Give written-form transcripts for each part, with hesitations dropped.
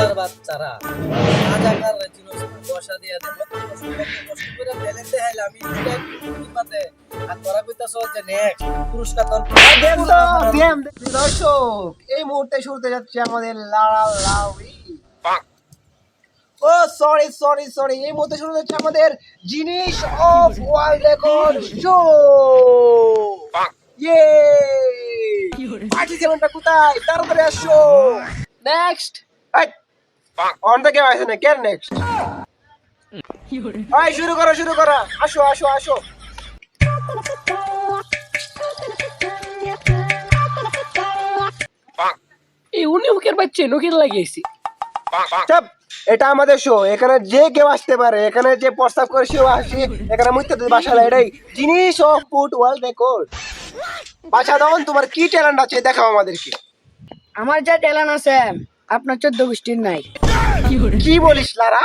তার বাচ্চারা রাজাকার চিনোস না বসা দিয়া দে কষ্ট করে ফেলে দেখাইলে আমি পাতে আর তোরা কইতাছ যে নেক্সট পুরস্কার তোর দর্শক এই মুহূর্তে শুরুতে যাচ্ছে আমাদের লাড়ালাড়ি। ও সরি সরি সরি এই মুহূর্তে শুরু হচ্ছে আমাদের জিনিস অফ ওয়ার্ল্ড রেকর্ড শো। ইয়ে পার্টিসিপেন্টটা কোথায় তাড়াতাড়ি আসো। নেক্সট অন দ্য গেম আছে না কে নেক্সট ভাই শুরু করো আসো আসো আসো। এই উনি মুখের বাচ্চা নকির লাগিয়েছি। চাপ, এটা আমাদের শো, এখানে যে কেউ আসতে পারে, এখানে যে প্রস্তাব করে সেও আসে, এখানে মুইতে বাসালা এটাই জিনিস অফ ফুট ওয়ার্ল্ড রেকর্ড। বাসা দাও তোমার কি ট্যালেন্ট আছে দেখাও আমাদেরকে। আমার যা ট্যালেন্ট আছে আপনার 14 গোষ্ঠীর নাই। কি বলিস লারা,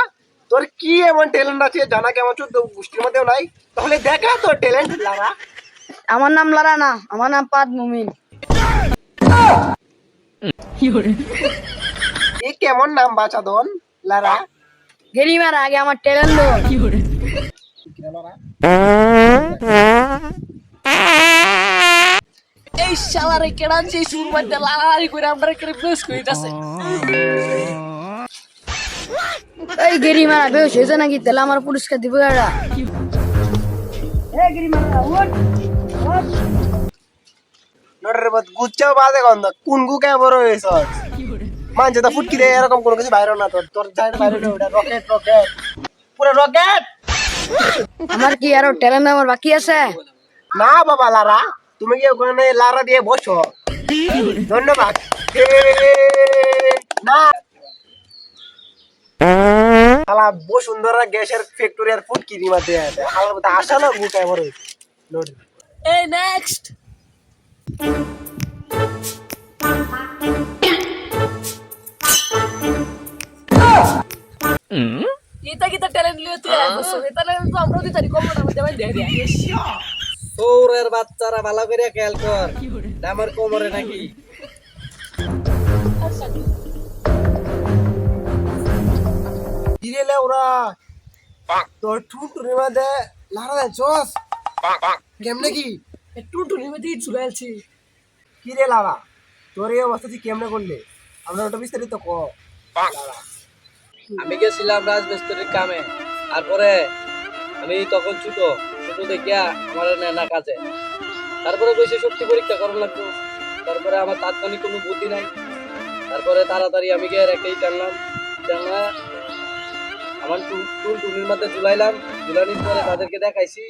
তোর কি এমন ট্যালেন্ট আছে জানা কি আমার 14 গোষ্ঠীর মধ্যেও নাই? তাহলে দেখা তোর ট্যালেন্ট লারা। আমার নাম লারা না, আমার নাম পাদ মুমিন। এই কেমন নাম বাচাদন লারা? গেরিমার আগে আমার ট্যালেন্ট লো। এই শালারে কেডানছে সুর মধ্যে লালারি করে আমরা করে বেশ কইতাছে। এই গেরিমারা বেশ হয়েছে নাকি তেলা আমার পুরস্কার দিব এরা। এই গেরিমারা ওঠ ওঠ। নড়রে বাদ গুচ্চাও বাদে গন্ধ কোন গুকে বড় হইছস মানছে তো ফুটকি দে এরকম কোনো কিছু বাইরে না, তোর তোর জায়গা বাইরে ওটা রকেট রকেট পুরো রকেট। আমার কি আরো ট্যালেন্ট আমার বাকি আছে? না বাবা লারা, তুমি কি ওখানে লারা দিয়ে বসো? ধন্যবাদ। না শালা বসুন্ধরা গ্যাসের ফ্যাক্টরি আর ফুটকি দিমা দেয়া আছে হালার মতো আশা না গুকে বড় লোড। এই নেক্সট এটা কি ট্যালেন্ট লিয়ে তুই আসছ? এটা ট্যালেন্ট তো আমরা দিতারি কম না আমাদের ভাই দেয়া দিয়া। তোরের বাচ্চারা ভালো করে খেয়াল কর আমার কোমরে নাকি দিলে ওরা তোর টুটুরি মধ্যে লারা দেছস কেমনে কি টুনটুনির মধ্যে চুলাইছি। কি রে লারা, তোর এই অবস্থা তুই কেমনে করলে আমরা ওটা বিস্তারিত ক। আমি গেছিলাম রাজমিস্ত্রির কামে তারপরে আমি তখন ছোট ছোট দেখিয়া আমার না কাজে তারপরে কইছে শক্তি পরীক্ষা করা লাগতো। তারপরে আমার তাৎক্ষণিক কোনো বুদ্ধি নাই, তারপরে তাড়াতাড়ি আমি গিয়ে একটাই টানলাম টানা আমার টুনির মধ্যে ঝুলাইলাম। ঝুলানির পরে তাদেরকে দেখাইছি,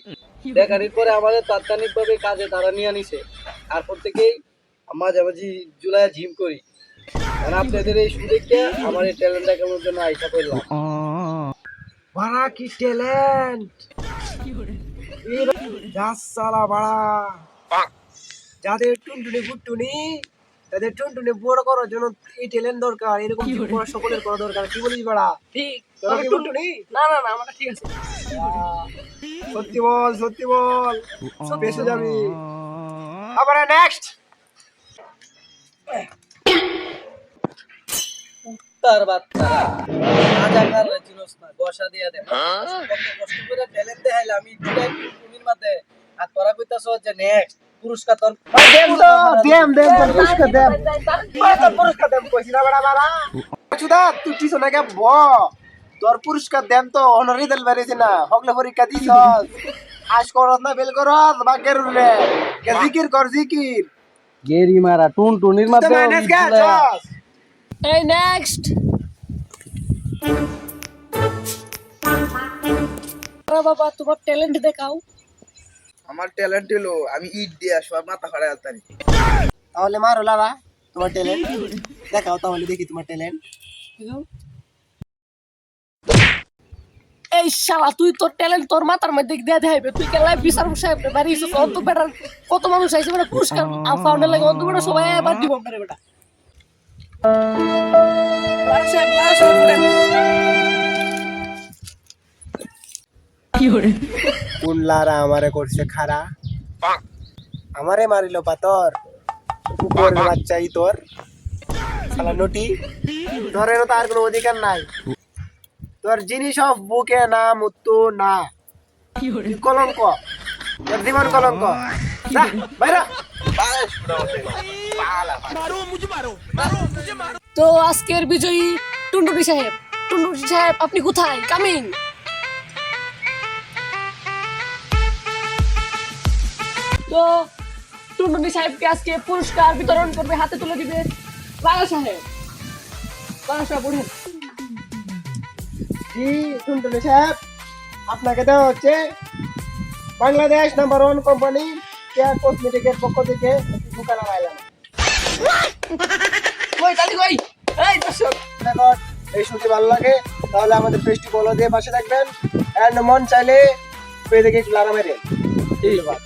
দেখানির পরে আমাদের তাৎক্ষণিকভাবে কাজে তারা নিয়ে আনিছে। তারপর থেকেই মাঝামাঝি ঝুলাইয়া জিম করি। মানে আপনাদের এই শুরু দেখে আমার এই ট্যালেন্টটা কেমন জন্য আইসা করলাম। বাড়া কি ট্যালেন্ট সালা বাড়া। যাদের টুনটুনি ফুটটুনি তাদের টুনটুনি বড় করার জন্য এই ট্যালেন্ট দরকার, এরকম জিম করা সকলের করা দরকার। কি বলিস বাড়া? ঠিক তোরা কি টুনটুনি? না না না আমার ঠিক আছে। সত্যি বল সত্যি বল, বেঁচে যাবি। আবার নেক্সট তার বাচ্চারা রাজাকার চিনোস না বসা দিয়া দে কষ্ট করে ট্যালেন্ট দেখাইলে আমি টুনির মাঝে আর তোরা কইতাছ যে নেক্সট পুরস্কার তোর দেম তো দেম পুরস্কার দেম তোর পুরস্কার দেম কইছি না বাড়া বাড়া চুদা তুই টিছো না কে ব তোর পুরস্কার দেম তো অনারি দেল বারিছে না হগলে পরীক্ষা দিছস আজ করত না বেল করত বাগের রে কে জিকির কর জিকির গেরি মারা টুনির তো মাইনাস গেছস। এই নেক্সট বাবা তোমার ট্যালেন্ট দেখাও। আমার ট্যালেন্ট হলো আমি ইট দিয়ে সব মাথা ফাড়াই আলতারি। তাহলে মারো লারা তোমার ট্যালেন্ট দেখাও, তাহলে দেখি তোমার ট্যালেন্ট। এই শালা তুই তোর ট্যালেন্ট তোর মাথার মধ্যে দিয়ে দেখাইবে। তুই কে লাইভ বিচার সাহেব বাড়িছ কত বেটার কত মানুষ আইছে বেটা পুরস্কার ফাউন্ডার লাগে অত বেটা সবাই এবার দিব আমারে বেটা। কোন লারা আমারে করছে খারা, আমারে মারিল পাতর উপর বাচ্চাই তোর শালা নটি ধরেন তো আর কোনো অধিকার নাই তোর জিনিস সব বুকে না মুত্তু না তুই কলঙ্ক তোর জীবন কলঙ্ক যা বাইরা তো আজকের বিজয়ী টুনটুনি সাহেব। টুনটুনি সাহেব আপনি কোথায়? কামিং। তো টুনটুনি সাহেবকে আজকে পুরস্কার বিতরণ করবে, হাতে তুলে দিবে রানা সাহেব। রানা সাহেব উঠেন। জি টুনটুনি সাহেব আপনাকে দেওয়া হচ্ছে বাংলাদেশ নাম্বার 1 কোম্পানি কেয়ার কসমেটিকের পক্ষ থেকে একটি দোকান আনাইলাম কই তালি কই? এই দর্শক, দেখুন এই শুনতে ভালো লাগে তাহলে আমাদের পেজটি ফলো দিয়ে পাশে থাকবেন এন্ড মন চাইলে পেজে গিয়ে লারা মেরে ধন্যবাদ